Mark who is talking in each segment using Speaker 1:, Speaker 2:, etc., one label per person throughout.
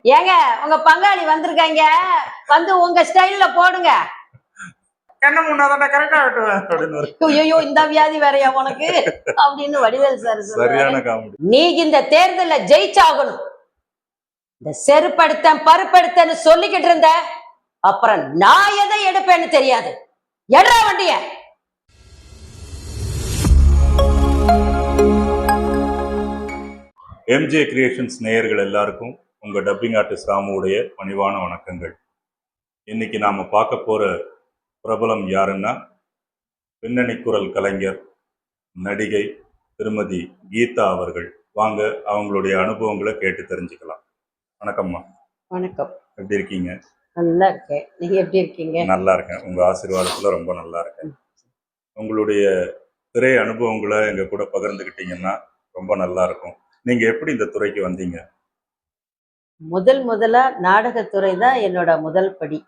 Speaker 1: ஏங்க உங்க பங்காளி வந்திருக்காங்க, வந்து உங்க ஸ்டைல்ல போடுங்க.
Speaker 2: என்ன முன்னாதான் கரெக்டா வெட்டுவேன்.
Speaker 1: ஐயோ இந்த வியாதி வேறையா உனக்கு அப்படின்னு வடிவேல் சார்
Speaker 2: சரியான காமெடி.
Speaker 1: நீ இந்த தேர்தல்ல ஜெயிச்சாகணும். இந்த செருப்படுத்தன் பருப்படுத்தன்னு சொல்லிக்கிட்டு இருந்த, அப்புறம் நான் எதை எடுப்பேன்னு தெரியாது. எடுறா வண்டிய.
Speaker 2: எம்ஜே கிரியேஷன்ஸ் நேயர்கள் எல்லாருக்கும் உங்க டப்பிங் ஆர்டிஸ்ட் ராமுடைய பணிவான வணக்கங்கள். இன்னைக்கு நாம பார்க்க போற பிரபலம் யாருன்னா, பின்னணி குரல் கலைஞர் நடிகை திருமதி கீதா அவர்கள். வாங்க அவங்களுடைய அனுபவங்களை கேட்டு தெரிஞ்சுக்கலாம். வணக்கம்மா.
Speaker 1: வணக்கம்.
Speaker 2: எப்படி இருக்கீங்க?
Speaker 1: நல்லா இருக்கேன். நீங்க எப்படி இருக்கீங்க?
Speaker 2: நல்லா இருக்கேன். உங்க ஆசீர்வாதத்துல ரொம்ப நல்லா இருக்கேன். உங்களுடைய திரை அனுபவங்களை எங்க கூட பகிர்ந்துக்கிட்டீங்கன்னா ரொம்ப நல்லா இருக்கும். நீங்க எப்படி இந்த துறைக்கு வந்தீங்க?
Speaker 1: முதலா நாடகத்துறை தான் என்னோட முதல் படி.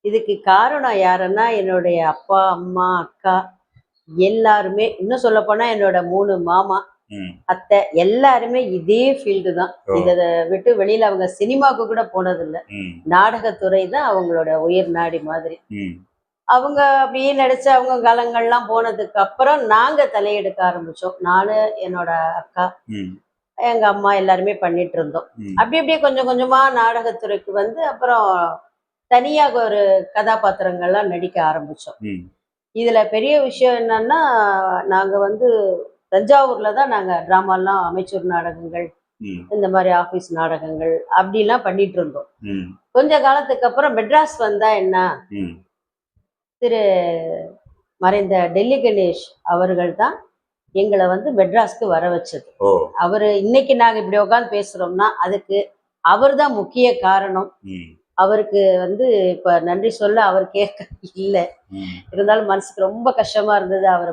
Speaker 1: இதுக்கு காரணம் யாருன்னா, என்னுடைய அப்பா அம்மா அக்கா எல்லாருமே, இன்னும் சொல்ல போனா என்னோட 3 மாமா அத்தை எல்லாருமே இதே ஃபீல்டு தான். இதை விட்டு வெளியில அவங்க சினிமாவுக்கு கூட போனதில்லை. நாடகத்துறை தான் அவங்களோட உயிர் நாடி மாதிரி. அவங்க அப்படியே நடிச்சு அவங்க காலங்கள்லாம் போனதுக்கு அப்புறம் நாங்க தலையெடுக்க ஆரம்பிச்சோம். நானு என்னோட அக்கா எங்க அம்மா எல்லாருமே பண்ணிட்டு இருந்தோம். அப்படியே கொஞ்சம் கொஞ்சமா நாடகத்துறைக்கு வந்து அப்புறம் தனியாக ஒரு கதாபாத்திரங்கள்லாம் நடிக்க ஆரம்பிச்சோம். இதுல பெரிய விஷயம் என்னன்னா, நாங்க வந்து தஞ்சாவூர்ல தான் நாங்க டிராமாலாம், அமைச்சூர் நாடகங்கள், இந்த மாதிரி ஆபீஸ் நாடகங்கள் அப்படிலாம் பண்ணிட்டு இருந்தோம். கொஞ்ச காலத்துக்கு அப்புறம் மெட்ராஸ் வந்தா என்ன, திரு மறைந்த டெல்லி கணேஷ் அவர்கள் தான் எங்களை வந்து மெட்ராஸ்க்கு வர வச்சது. அவரு இன்னைக்கு நாங்க இப்படி உட்காந்து பேசுறோம்னா அதுக்கு அவர் தான் முக்கிய காரணம். அவருக்கு வந்து இப்ப நன்றி சொல்ல அவர் கேட்க இல்லை. இருந்தாலும் மனசுக்கு ரொம்ப கஷ்டமா இருந்தது அவர்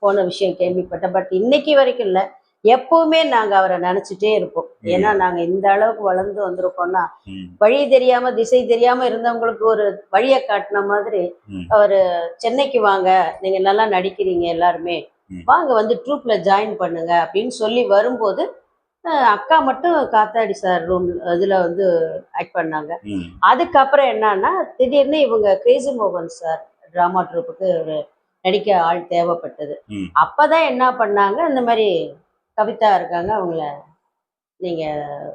Speaker 1: போன விஷயம் கேள்விப்பட்ட. பட் இன்னைக்கு வரைக்கும் இல்லை, எப்பவுமே நாங்க அவரை நினைச்சிட்டே இருப்போம். ஏன்னா நாங்க இந்த அளவுக்கு வளர்ந்து வந்திருக்கோம்னா, வழி தெரியாம திசை தெரியாம இருந்தவங்களுக்கு ஒரு வழியை காட்டின மாதிரி அவரு சென்னைக்கு வாங்க, நீங்க நல்லா நடிக்கிறீங்க, எல்லாருமே வாங்க வந்து ட்ரூப்ல ஜாயின் பண்ணுங்க அப்படின்னு சொல்லி வரும்போது, அக்கா மட்டும் காத்தாடி சார் ரூம் இதுல வந்து ஆக்ட் பண்ணாங்க. அதுக்கப்புறம் என்னன்னா, திடீர்னு இவங்க கிரேசி மோகன் சார் டிராமா ட்ரூப்புக்கு ஒரு நடிக்க ஆள் தேவைப்பட்டது. அப்பதான் என்ன பண்ணாங்க, இந்த மாதிரி கவிதா இருக்காங்க, அவங்கள நீங்க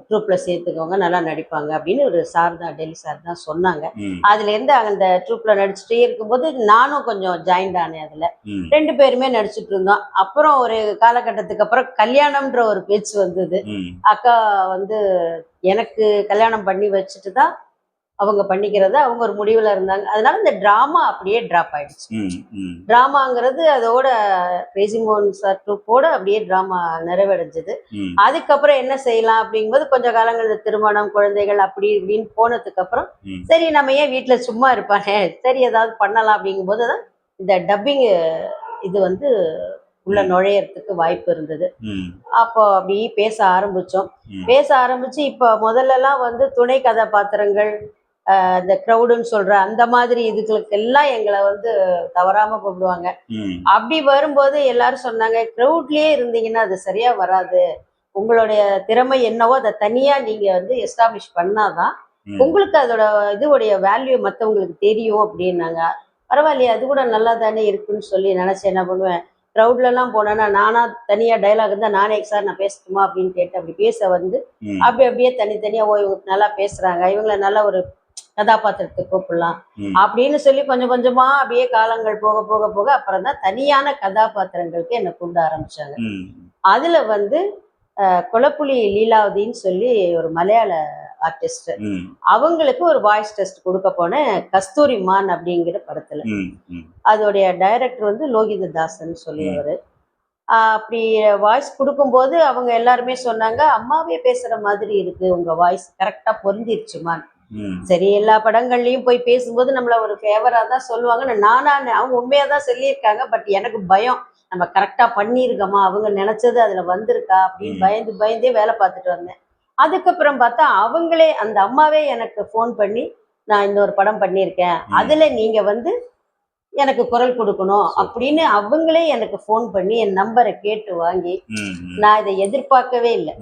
Speaker 1: ட்ரூப்ல சேர்த்துக்கோங்க, நல்லா நடிப்பாங்க அப்படின்னு ஒரு சார் தான், டெல்லி சார் தான் சொன்னாங்க. அதுல இருந்து அந்த ட்ரூப்ல நடிச்சுட்டே இருக்கும்போது நானும் கொஞ்சம் ஜாயின்ட் ஆனேன். அதுல 2 பேருமே நடிச்சுட்டு இருந்தோம். அப்புறம் ஒரு காலகட்டத்துக்கு அப்புறம் கல்யாணம்ன்ற ஒரு பேச்சு வந்தது. அக்கா வந்து எனக்கு கல்யாணம் பண்ணி வச்சுட்டு தான் அவங்க பண்ணிக்கிறத அவங்க ஒரு முடிவுல இருந்தாங்க. அதனால இந்த டிராமா அப்படியே டிராப் ஆயிடுச்சு. டிராமாங்கிறது அதோட கிரேசி மோகன் சார் ட்ரூப்போட அப்படியே டிராமா நிறைவடைஞ்சது. அதுக்கப்புறம் என்ன செய்யலாம் அப்படிங்கும்போது கொஞ்ச காலங்கள் இந்த திருமணம், குழந்தைகள் அப்படி இப்படின்னு போனதுக்கு அப்புறம் சரி நம்ம ஏன் வீட்டுல சும்மா இருப்பானே, சரி ஏதாவது பண்ணலாம் அப்படிங்கும்போது தான் இந்த டப்பிங் இது வந்து உள்ள நுழையறதுக்கு வாய்ப்பு இருந்தது. அப்போ அப்படி பேச ஆரம்பிச்சு இப்ப முதல்லலாம் வந்து துணை கதாபாத்திரங்கள், இந்த க்ரௌடுன்னு சொல்ற அந்த மாதிரி இதுகளுக்கு எல்லாம் எங்களை வந்து தவறாம கூப்பிடுவாங்க. அப்படி வரும்போது எல்லாரும் சொன்னாங்க, க்ரௌட்லயே இருந்தீங்கன்னா அது சரியா வராது, உங்களுடைய திறமை என்னவோ அதை தனியா நீங்க வந்து எஸ்டாப்ளிஷ் பண்ணாதான் உங்களுக்கு அதோட இதுவுடைய வேல்யூ மற்றவங்களுக்கு தெரியும் அப்படின்னாங்க. பரவாயில்லையே, அது கூட நல்லா தானே இருக்குன்னு சொல்லி நினைச்சு என்ன பண்ணுவேன், க்ரௌட்லலாம் போனேன்னா நானா தனியா டைலாக் இருந்தால் நானே சார் நான் பேசட்டுமா அப்படின்னு கேட்டு அப்படி பேச வந்து அப்படியே தனித்தனியா இவங்க நல்லா பேசுறாங்க, இவங்களை நல்லா ஒரு கதாபாத்திரத்தை கூப்பிடலாம் அப்படின்னு சொல்லி கொஞ்சம் கொஞ்சமா அப்படியே காலங்கள் போக போக போக அப்புறம் தான் தனியான கதாபாத்திரங்களுக்கு என்னை கூப்பிட ஆரம்பிச்சாங்க. அதுல வந்து கொலப்புலி லீலாவதின்னு சொல்லி ஒரு மலையாள ஆர்டிஸ்ட், அவங்களுக்கு ஒரு வாய்ஸ் டெஸ்ட் கொடுக்க போனேன் கஸ்தூரி மான் அப்படிங்கிற படத்துல. அதோடைய டைரக்டர் வந்து லோகித தாசன் சொல்லியவர். அப்படி வாய்ஸ் கொடுக்கும்போது அவங்க எல்லாருமே சொன்னாங்க, அம்மாவே பேசுற மாதிரி இருக்கு, உங்க வாய்ஸ் கரெக்டா பொருந்திருச்சுமான். சரி, எல்லா படங்கள்லயும் போய் பேசும்போது நம்மள ஒரு ஃபேவரா தான் சொல்லுவாங்க. அவங்க உண்மையா தான் சொல்லியிருக்காங்க. பட் எனக்கு பயம், நம்ம கரெக்டா பண்ணியிருக்கோமா, அவங்க நினைச்சது அதுல வந்திருக்கா அப்படின்னு பயந்தே வேலை பார்த்துட்டு வந்தேன். அதுக்கப்புறம் பார்த்தா அவங்களே அந்த அம்மாவே எனக்கு ஃபோன் பண்ணி, நான் இன்னொரு படம் பண்ணியிருக்கேன், அதுல நீங்க வந்து எனக்கு குரல் கொடுக்கணும் அப்படின்னு அவங்களே எனக்கு ஃபோன் பண்ணி என் நம்பரை கேட்டு வாங்கி, நான் இதை எதிர்பார்க்கவே இல்லை.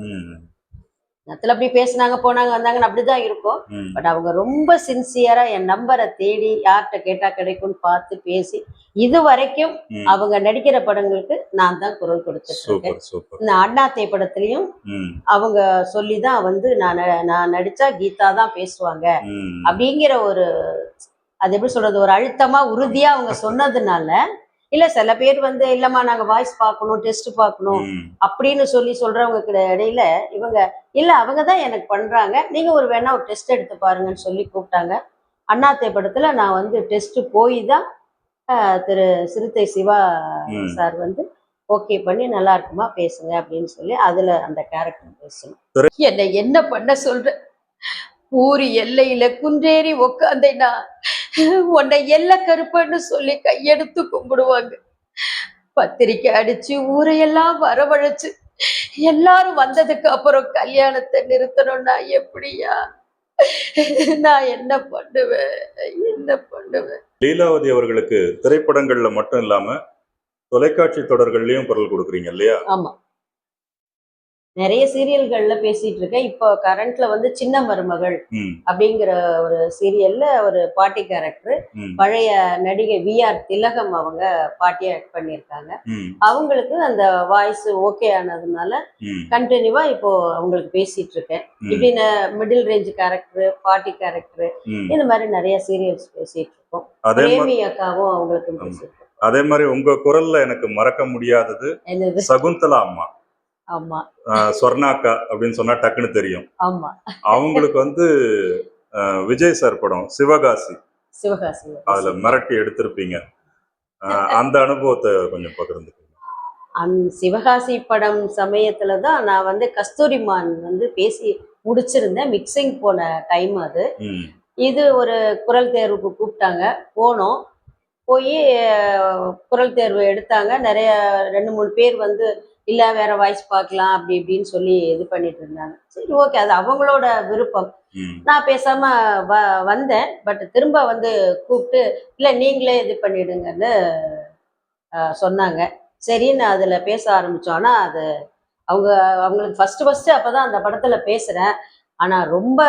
Speaker 1: நேரத்துல அப்படி பேசுனாங்க போனாங்க வந்தாங்கன்னு அப்படிதான் இருக்கும்.
Speaker 2: ம்,
Speaker 1: பட் அவங்க ரொம்ப சின்சியரா என் நம்பரை தேடி யார்கிட்ட கேட்டா கிடைக்கும்னு பார்த்து பேசி இது வரைக்கும்
Speaker 2: ம்.
Speaker 1: அவங்க நடிக்கிற படங்களுக்கு நான் தான் குரல் கொடுத்துட்டு இருக்கேன்.
Speaker 2: Super super.
Speaker 1: இந்த அண்ணாத்தை படத்துலயும்
Speaker 2: ம்,
Speaker 1: அவங்க சொல்லிதான் வந்து நான் நடிச்சா கீதா தான் பேசுவாங்க
Speaker 2: ம்,
Speaker 1: அப்படிங்கிற ஒரு, அது எப்படி சொல்றது, ஒரு அழுத்தமா உறுதியா அவங்க சொன்னதுனால, இல்ல சில பேர் வந்து இல்லம்மா நாங்க வாய்ஸ் பார்க்கணும் டெஸ்ட் பார்க்கணும்
Speaker 2: ம்,
Speaker 1: அப்படின்னு சொல்றவங்க இடையில இவங்க இல்ல அவங்க தான் எனக்கு பண்றாங்க, நீங்க வேணா ஒரு டெஸ்ட் எடுத்து பாருங்கன்னு சொல்லி கூப்பிட்டாங்க. அண்ணாத்தை படத்துல நான் வந்து டெஸ்ட் போய் தான் திரு சிறுத்தை சிவா
Speaker 2: ம்.
Speaker 1: சார் வந்து ஓகே பண்ணி நல்லா இருக்குமா பேசுங்க அப்படின்னு சொல்லி அதுல அந்த கேரக்டர் பேசணும். என்னை என்ன பண்ண சொல்ற, ஊரு எல்லையில குன்றேறி உக்காந்தேனா உன்னை எல்லை கருப்பன்னு சொல்லி கையெடுத்து கும்பிடுவாங்க. பத்திரிக்கை அடிச்சு ஊரையெல்லாம் வரவழைச்சு எல்லாரும் வந்ததுக்கு அப்புறம் கல்யாணத்தை நிறுத்தணும்னா எப்படியா? நான் என்ன பண்ணுவேன், என்ன பண்ணுவேன்?
Speaker 2: லீலாவதி அவர்களுக்கு திரைப்படங்கள்ல மட்டும் இல்லாம தொலைக்காட்சி தொடர்கள்லயும் குரல் கொடுக்குறீங்க இல்லையா?
Speaker 1: ஆமா, நிறைய சீரியல்கள்ல பேசிட்டு இருக்கேன். இப்போ கரண்ட்ல வந்து சின்ன மருமகள்
Speaker 2: ம்,
Speaker 1: அப்படிங்கிற ஒரு சீரியல்ல ஒரு பாட்டி கேரக்டர்,
Speaker 2: ம்,
Speaker 1: பழைய நடிகை VR திலகம் அவங்க பாட்டியா ஆக்ட் பண்ணியிருக்காங்க.
Speaker 2: ம்,
Speaker 1: அவங்களுக்கு அந்த வாய்ஸ் ஓகே ஆனதுனால
Speaker 2: ம்,
Speaker 1: கண்டினியூவா இப்போ அவங்களுக்கு பேசிட்டு இருக்கேன்.
Speaker 2: ம்,
Speaker 1: இப்படி மிடில் ரேஞ்ச் கேரக்டர், பாட்டி கேரக்டர்,
Speaker 2: ம்.
Speaker 1: இந்த மாதிரி நிறைய சீரியல்ஸ் பேசிட்டு இருக்கோம்.
Speaker 2: அதே மா-
Speaker 1: பிரேமி அக்காவும் அவங்களுக்கும்
Speaker 2: ஆமா.
Speaker 1: பேசிட்டு இருக்கோம்.
Speaker 2: அதே மாதிரி உங்க குரல்ல எனக்கு மறக்க முடியாதது
Speaker 1: என்னது?
Speaker 2: சகுந்தலா அம்மா.
Speaker 1: ஆமா
Speaker 2: சொர்ணாக்கா அப்படின்னு சொன்னா டக்குன்னு தெரியும்.
Speaker 1: ஆமா,
Speaker 2: அவங்களுக்கு வந்து விஜய் சார் படம் சிவகாசி,
Speaker 1: சிவகாசி
Speaker 2: அதுல மிரட்டி எடுத்திருப்பீங்க. அந்த அனுபவத்தை கொஞ்சம் பகிர்ந்துக்கோங்க.
Speaker 1: சிவகாசி படம் சமயத்துல தான் நான் வந்து கஸ்தூரிமான் வந்து பேசி முடிச்சிருந்தேன். மிக்சிங் போன டைம் அது.
Speaker 2: ம்,
Speaker 1: இது ஒரு குரல் தேர்வுக்கு கூப்பிட்டாங்க, போனோம். போய் குரல் தேர்வு எடுத்தாங்க. நிறைய 2-3 பேர் வந்து இல்ல வேற வாய்ஸ் பார்க்கலாம் அப்படி இப்படின்னு சொல்லி இது பண்ணிட்டு இருந்தாங்க. சரி ஓகே, அது அவங்களோட விருப்பம்.
Speaker 2: ம்,
Speaker 1: நான் பேசாம வந்தேன். பட் திரும்ப வந்து கூப்பிட்டு இல்ல நீங்களே இது பண்ணிடுங்கன்னு சொன்னாங்க. சரின்னு அதுல பேச ஆரம்பிச்சோம். ஆனா அது அவங்களுக்கு ஃபர்ஸ்ட் அப்பதான் அந்த படத்துல பேசுறேன். ஆனா ரொம்ப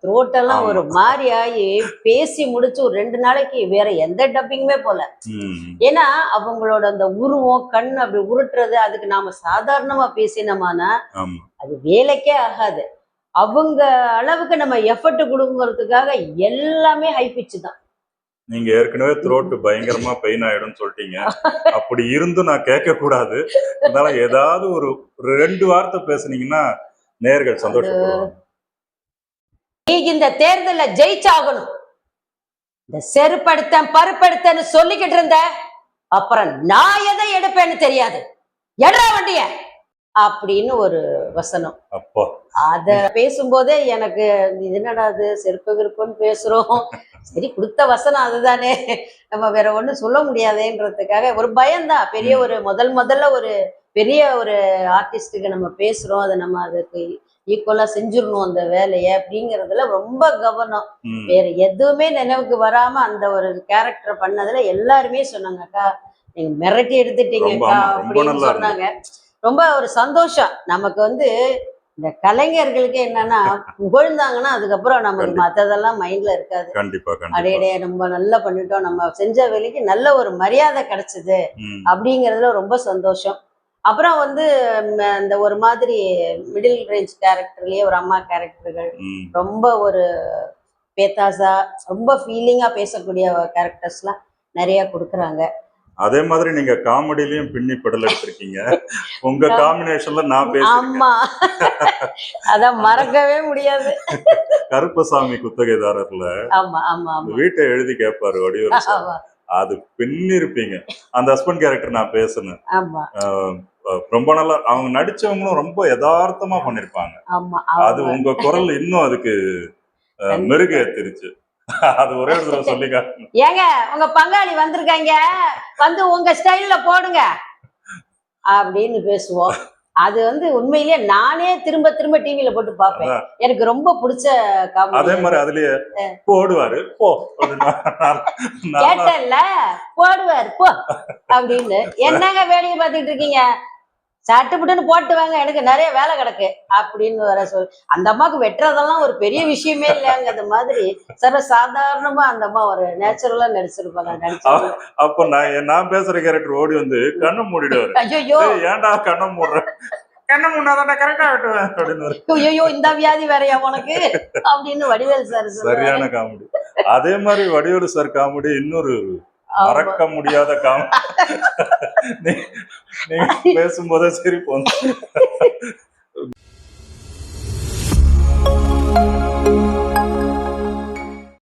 Speaker 1: த்ரோட்டெல்லாம்
Speaker 2: ஆமா.
Speaker 1: ஒரு மாதிரி ஆகி பேசி முடிச்சு ஒரு 2 நாளைக்கு வேற எந்த டப்பிங்குமே போல.
Speaker 2: ம்,
Speaker 1: ஏன்னா அவங்களோட அந்த உருவம் கண் அப்படி உருட்டுறது, அதுக்கு நாம சாதாரணமா பேசினோமானா
Speaker 2: ஆமா.
Speaker 1: அது வேலைக்கே ஆகாது. அவங்க அளவுக்கு நம்ம எஃபர்ட் கொடுங்கறதுக்காக எல்லாமே ஹை பிச் தான்.
Speaker 2: நீங்க ஏற்கனவே த்ரோட் பயங்கரமா பெயின் ஆயிடும்னு சொல்லிட்டீங்க. அப்படி இருந்தும் நான் கேட்க கூடாது. அதனால ஏதாவது ஒரு 2 வார்த்தை பேசுனீங்கன்னா நேயர்கள் சந்தோஷப்படுவாங்க.
Speaker 1: நீ இந்த தேர்தல்ல ஜெயிச்சாகணும். இந்த செருப்படுத்தன் பருப்படுத்தன்னு சொல்லிக்கிட்டு இருந்த, அப்புறம் நான் எதை எடுப்பேன்னு தெரியாது, எடா வண்டிய அப்படின்னு ஒரு வசனம்.
Speaker 2: அப்பா.
Speaker 1: அத பேசும்போதே எனக்கு இது என்னடா அது செருப்பு கிருப்புன்னு பேசுறோம். சரி கொடுத்த வசனம் அதுதானே, நம்ம வேற ஒண்ணும் சொல்ல முடியாதேன்றதுக்காக ஒரு பயம்தான். பெரிய ஒரு முதல்ல ஒரு பெரிய ஒரு ஆர்டிஸ்டுக்கு நம்ம பேசுறோம், அதை நம்ம அதுக்கு ஈக்குவலா செஞ்சிடணும் அந்த வேலையை அப்படிங்கறதுல ரொம்ப கவனம்.
Speaker 2: ம்,
Speaker 1: வேற எதுவுமே நினைவுக்கு வராம அந்த ஒரு கேரக்டர் பண்ணதுல எல்லாருமே சொன்னாங்க, அக்கா நீங்க மிரட்டி எடுத்துட்டீங்கக்கா
Speaker 2: ஆமா, ரொம்ப
Speaker 1: அப்படின்னு
Speaker 2: நல்லா
Speaker 1: சொன்னாங்க. ரொம்ப ஒரு சந்தோஷம். நமக்கு வந்து இந்த கலைஞர்களுக்கு என்னன்னா புகழ்ந்தாங்கன்னா அதுக்கப்புறம் நமக்கு
Speaker 2: கண்டிப்பா.
Speaker 1: மத்ததெல்லாம் மைண்ட்ல இருக்காது.
Speaker 2: கண்டிப்பா கண்டிப்பா.
Speaker 1: அடையடே ரொம்ப நல்லா பண்ணிட்டோம், நம்ம செஞ்ச வேலைக்கு நல்ல ஒரு மரியாதை கிடைச்சது
Speaker 2: ம்,
Speaker 1: அப்படிங்கிறதுல ரொம்ப சந்தோஷம். அப்புறம் வந்து இந்த ஒரு மாதிரி மிடில் ரேஞ்ச் கேரக்டர்லயே ஒரு அம்மா கேரக்டர்கள்,
Speaker 2: ம்.
Speaker 1: ரொம்ப ஒரு பேத்தாசா ரொம்ப ஃபீலிங்கா பேசக்கூடிய கேரக்டர்ஸ்லாம் நிறைய கொடுக்குறாங்க.
Speaker 2: அதே மாதிரி நீங்க காமெடியிலயும் பின்னி பெடல் எடுத்திருக்கீங்க. உங்க காம்பினேஷன்ல நான் பேசியிருக்கேன்.
Speaker 1: ஆமா, அத மறக்கவே முடியாது.
Speaker 2: கருப்பசாமி குத்தகைதாரர்ல
Speaker 1: ஆமா ஆமா ஆமா
Speaker 2: வீட்டை எழுதி கேட்பாரு வடிவேலு சார்.
Speaker 1: ஆமா
Speaker 2: அது பின்னி இருப்பீங்க. அந்த ஹஸ்பண்ட் கேரக்டர் நான் பேசுனேன்.
Speaker 1: ஆமா
Speaker 2: ரொம்ப நல்லா அவங்க நடிச்சவங்களும் ரொம்ப யதார்த்தமா பண்ணிருப்பாங்க.
Speaker 1: ஆமா
Speaker 2: அது உங்க குரல் இன்னும் அதுக்கு மெருகு ஏத்திருச்சு. அது ஒரே ஒரு தடவை சொல்லி காட்டுங்க.
Speaker 1: ஏங்க உங்க பங்காளி வந்திருக்காங்க, வந்து உங்க ஸ்டைல்ல போடுங்க அப்படின்னு பேசுவோம். அது வந்து உண்மையிலேயே நானே திரும்ப திரும்ப டிவில போட்டு பார்ப்பேன்.
Speaker 2: அதான்.
Speaker 1: எனக்கு ரொம்ப பிடிச்ச
Speaker 2: அதே
Speaker 1: காமெடி.
Speaker 2: மாதிரி அதுலயே போடுவாரு போ அப்படின்னா நல்லா
Speaker 1: கேட்டல்ல போடுவார் போ அப்படின்னு. என்னங்க வேடிக்கை பார்த்துட்டு இருக்கீங்க, சட்டுப்புட்டுன்னு போட்டு வாங்க, எனக்கு நிறைய வேலை கிடக்கு அப்படின்னு வர அந்த அம்மாவுக்கு வெட்டுறதெல்லாம் ஒரு பெரிய விஷயமே இல்லைங்க. அந்த மாதிரி சர்வ சாதாரணமா அந்த அம்மா ஒரு நேச்சுரலா நடிச்சிருப்பாங்க. நடிச்சிருப்பாங்க.
Speaker 2: அப்ப நான் பேசுற கேரக்டர் ஓடி வந்து கண்ணை மூடிடுவாரு.
Speaker 1: ஐயோ
Speaker 2: ஏன்டா கண்ணை மூடுற, கண்ணை மூடாதான் கரெக்டா வெட்டுவேன் அப்படின்னு.
Speaker 1: ஐயோ இந்த வியாதி வேறையா உனக்கு அப்படின்னு வடிவேல் சார்
Speaker 2: சரியான காமெடி. அதே மாதிரி வடிவேலு சார் காமெடி இன்னொரு மறக்க முடியாத காமெடி. நீங்க பேசும்போதே சிரிப்பு வந்து